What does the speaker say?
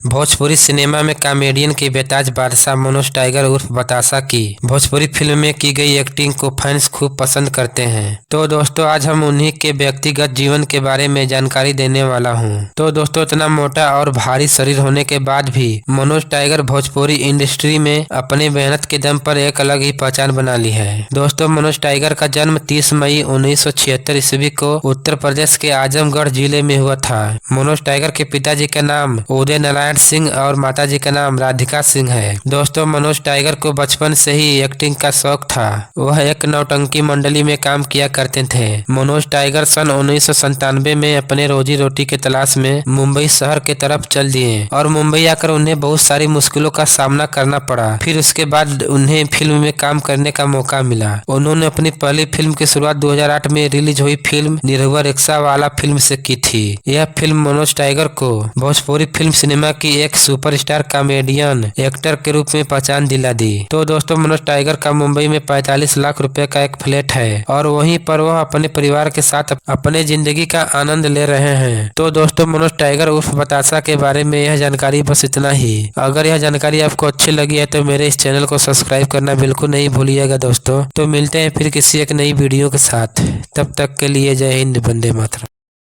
Bhojpuri cinema में comedian के बेताज बादशाह मनोज टाइगर उर्फ बतासा की भोजपुरी फिल्म में की गई एक्टिंग को फैंस खूब पसंद करते हैं। तो दोस्तों आज हम उन्हीं के व्यक्तिगत जीवन के बारे में जानकारी देने वाला हूं। तो दोस्तों इतना मोटा और भारी शरीर होने के बाद भी मनोज टाइगर भोजपुरी इंडस्ट्री में अपने मेहनत के दम पर एक अलग ही पहचान बना ली है। दोस्तों मनोज टाइगर का जन्म 30 मई 1976 ईस्वी को उत्तर प्रदेश के आजमगढ़ जिले में हुआ था। मनोज टाइगर के पिताजी का नाम उदय नारायण सिंह और माताजी का नाम राधिका सिंह है। दोस्तों मनोज टाइगर को बचपन से ही एक्टिंग का शौक था। वह एक नौटंकी मंडली में काम किया करते थे। मनोज टाइगर सन 1997 में अपने रोजी रोटी के तलाश में मुंबई शहर के तरफ चल दिए और मुंबई आकर उन्हें बहुत सारी मुश्किलों का सामना करना पड़ा। फिर उसके बाद उन्हें फिल्म में काम करने का मौका मिला। उन्होंने अपनी पहली फिल्म की शुरुआत 2008 में रिलीज हुई फिल्म निरहुआ रिक्शा वाला फिल्म से की थी। यह फिल्म मनोज टाइगर को भोजपुरी फिल्म सिनेमा की एक सुपरस्टार कॉमेडियन एक्टर के रूप में पहचान दिला दी। तो दोस्तों मनोज टाइगर का मुंबई में 45 लाख रुपए का एक फ्लैट है और वहीं पर वह अपने परिवार के साथ अपने जिंदगी का आनंद ले रहे हैं। तो दोस्तों मनोज टाइगर उर्फ बतासा के बारे में यह जानकारी बस इतना ही। अगर यह जानकारी आपको अच्छी लगी है तो मेरे इस चैनल को सब्सक्राइब करना बिल्कुल नहीं भूलिएगा दोस्तों। तो मिलते हैं फिर किसी एक नई वीडियो के साथ। तब तक के लिए जय हिंद, वंदे मातरम।